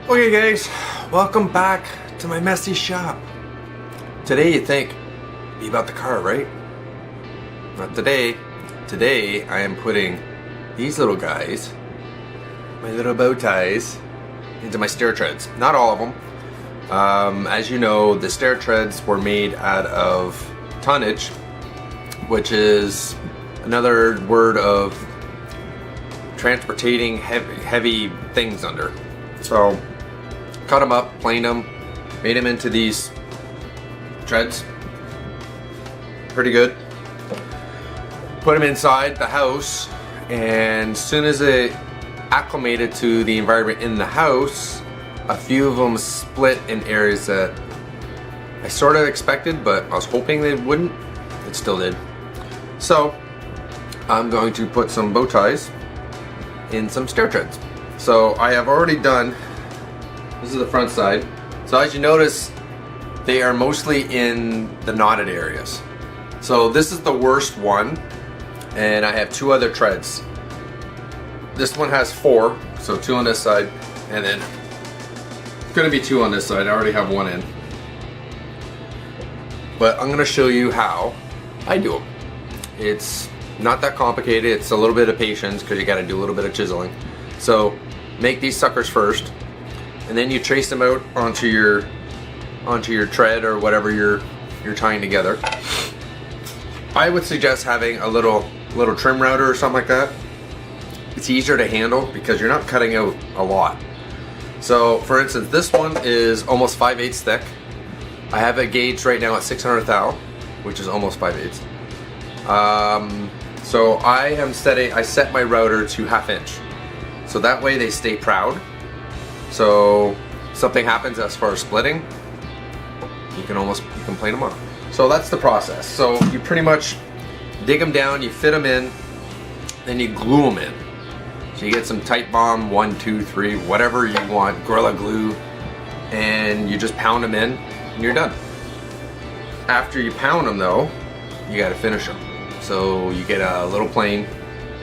Okay guys, welcome back to my messy shop. Today you think, be about the car, right? Not today. Today I am putting these little guys, my little bow ties, into my stair treads. Not all of them. As you know, the stair treads were made out of tonnage, which is another word of transporting heavy things under. So cut them up, planed them, made them into these treads. Pretty good. Put them inside the house, and as soon as it acclimated to the environment in the house, a few of them split in areas that I sort of expected, but I was hoping they wouldn't. It still did. So I'm going to put some bow ties in some stair treads. So I have already done, this is the front side. So as you notice, they are mostly in the knotted areas. So this is the worst one, and I have two other treads. This one has 4, so 2 on this side, and then gonna be 2 on this side. I already have 1 in. But I'm gonna show you how I do them. It's not that complicated. It's a little bit of patience because you gotta do a little bit of chiseling. So make these suckers first, and then you trace them out onto your tread or whatever you're tying together. I would suggest having a little trim router or something like that. It's easier to handle because you're not cutting out a lot. So for instance, this one is almost 5/8 thick. I have it gauged right now at 600 thou, which is almost 5/8. So I set my router to 1/2 inch. So that way they stay proud. So something happens as far as splitting, you can plane them off. So that's the process. So you pretty much dig them down, you fit them in, then you glue them in. So you get some Tight Bomb 1, 2, 3, whatever you want, Gorilla Glue, and you just pound them in, and you're done. After you pound them though, you got to finish them. So you get a little plane,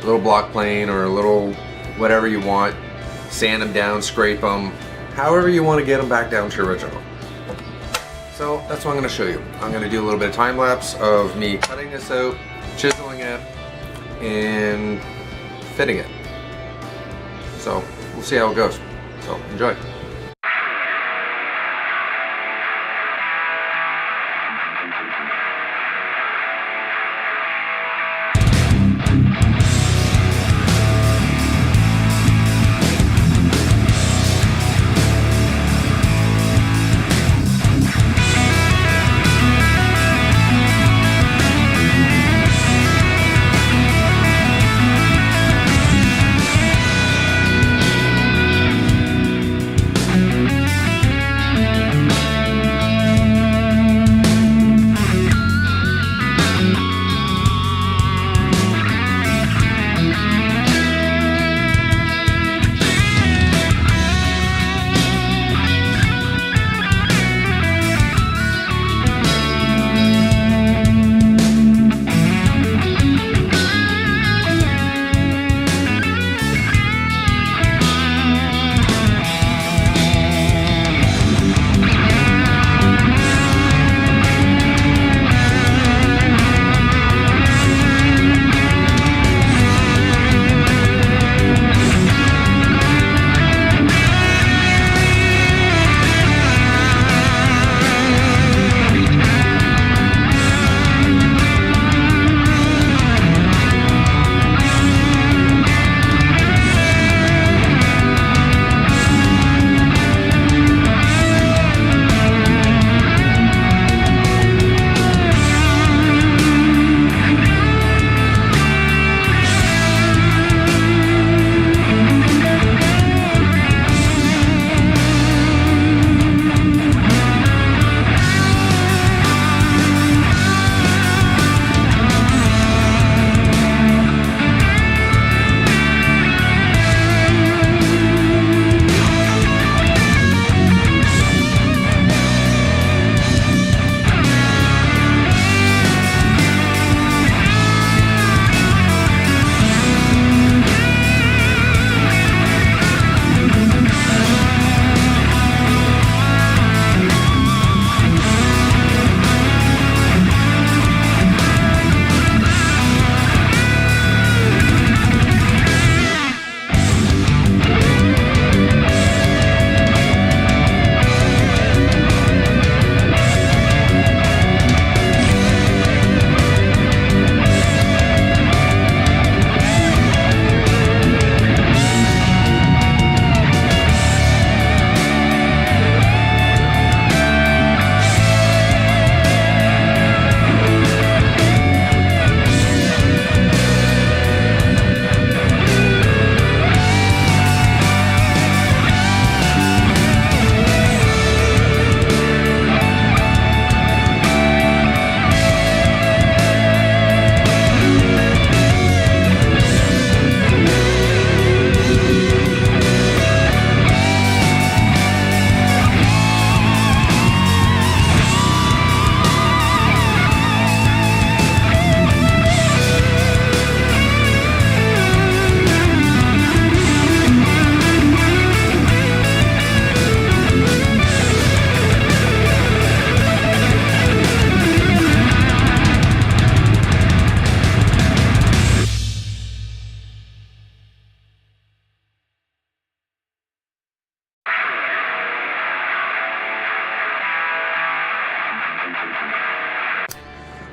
a little block plane, or a little whatever you want. Sand them down, scrape them, however you want to get them back down to original. So that's what I'm going to show you. I'm going to do a little bit of time lapse of me cutting this out, chiseling it, and fitting it. So we'll see how it goes. So enjoy.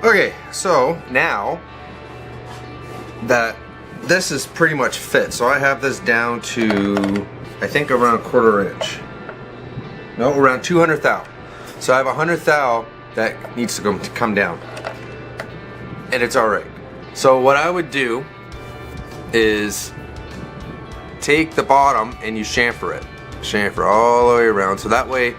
Okay, so now that this is pretty much fit, so I have this down to, I think, around 1/4 inch. No, around 200 thou. So I have 100 thou that needs to come down, and it's all right. So what I would do is take the bottom and you chamfer it. Chamfer all the way around, so that way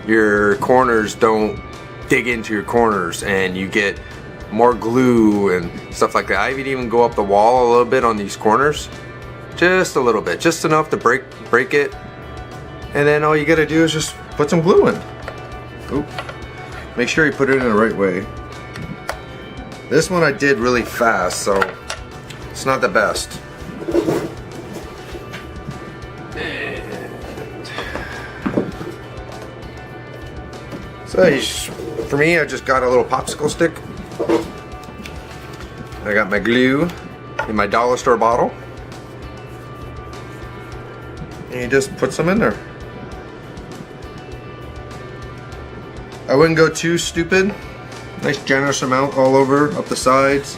your corners don't dig into your corners and you get more glue and stuff like that. I would even go up the wall a little bit on these corners, just a little bit, just enough to break it, and then all you gotta do is just put some glue in. Oop. Make sure you put it in the right way. This one I did really fast, so it's not the best. So for me, I just got a little popsicle stick. I got my glue in my dollar store bottle, and you just put some in there. I wouldn't go too stupid. Nice generous amount all over, up the sides,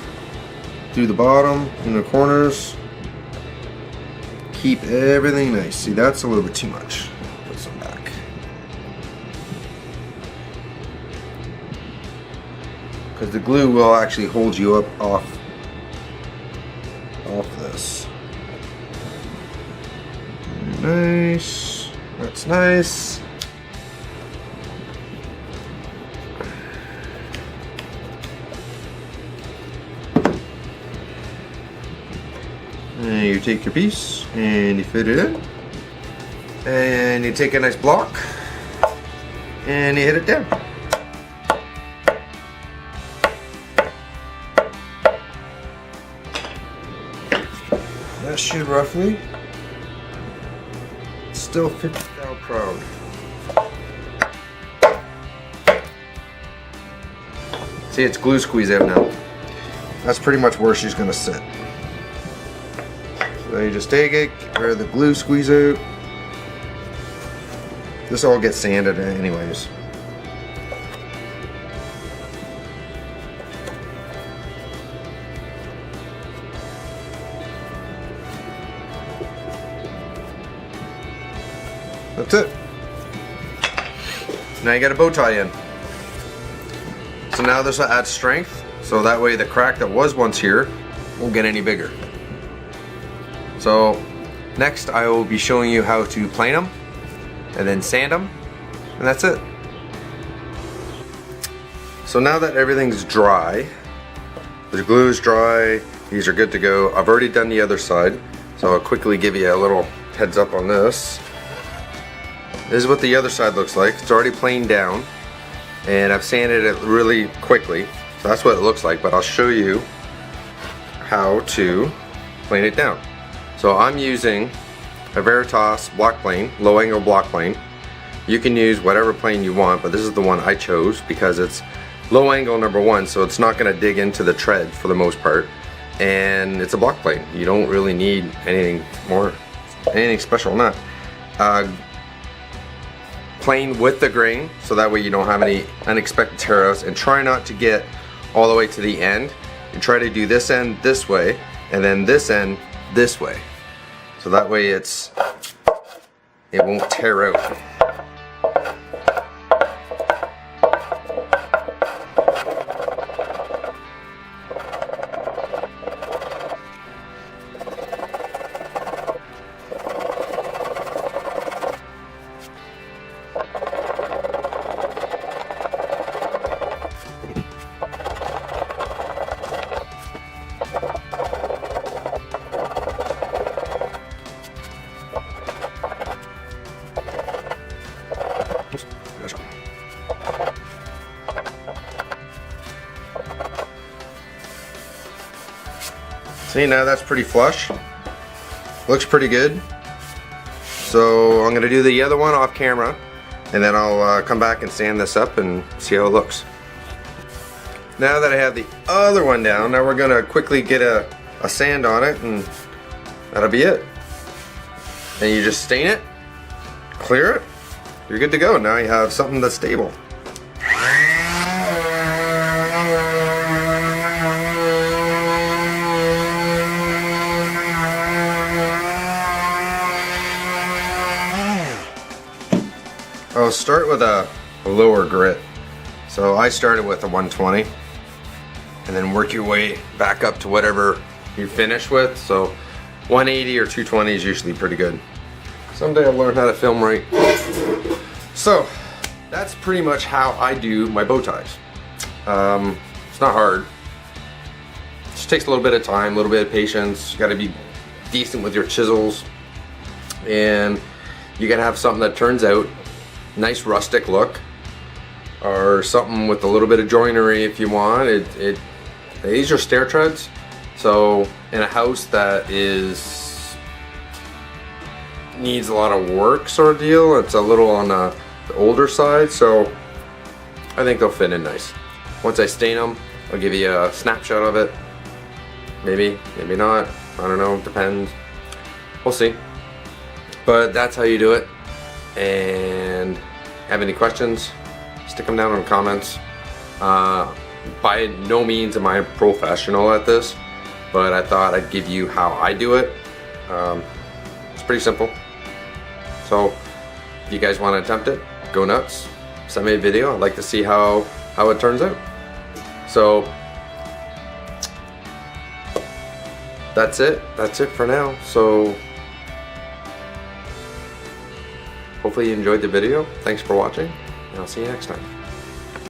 through the bottom, in the corners. Keep everything nice. See, that's a little bit too much. Put some back. Because the glue will actually hold you up off this. Nice. That's nice. And you take your piece and you fit it in, and you take a nice block and you hit it down. That should roughly still fit down proud. See, it's glue squeeze out now. That's pretty much where she's gonna sit. So you just take it, get rid of the glue squeeze out. This all gets sanded anyways. That's it. Now you got a bow tie in. So now this will add strength, so that way the crack that was once here won't get any bigger. So next I will be showing you how to plane them and then sand them, and that's it. So now that everything's dry, the glue is dry, these are good to go. I've already done the other side, so I'll quickly give you a little heads up on this. This is what the other side looks like. It's already planed down, and I've sanded it really quickly, so that's what it looks like, but I'll show you how to plane it down. So I'm using a Veritas block plane, low angle block plane. You can use whatever plane you want, but this is the one I chose because it's low angle #1, so it's not going to dig into the tread for the most part, and it's a block plane. You don't really need anything special on that. Plane with the grain, so that way you don't have any unexpected tear outs, and try not to get all the way to the end. You try to do this end this way, and then this end this way. So that way it won't tear out. See, now that's pretty flush. Looks pretty good. So I'm gonna do the other one off camera, and then I'll come back and sand this up and see how it looks. Now that I have the other one down, now we're gonna quickly get a sand on it, and that'll be it. And you just stain it, clear it, you're good to go. Now you have something that's stable. I'll start with a lower grit. So I started with a 120 and then work your way back up to whatever you finish with. So 180 or 220 is usually pretty good. Someday I'll learn how to film right. So that's pretty much how I do my bow ties. It's not hard. It just takes a little bit of time, a little bit of patience. You gotta be decent with your chisels, and you gotta have something that turns out nice rustic look, or something with a little bit of joinery if you want. These are stair treads, so in a house that needs a lot of work sort of deal, it's a little on the older side, so I think they'll fit in nice. Once I stain them, I'll give you a snapshot of it. Maybe, maybe not, I don't know, depends. We'll see. But that's how you do it. And have any questions, stick them down in the comments. By no means am I a professional at this, but I thought I'd give you how I do it. It's pretty simple. So if you guys want to attempt it, go nuts. Send me a video. I'd like to see how it turns out. So that's it. That's it for now. So hopefully you enjoyed the video. Thanks for watching, and I'll see you next time.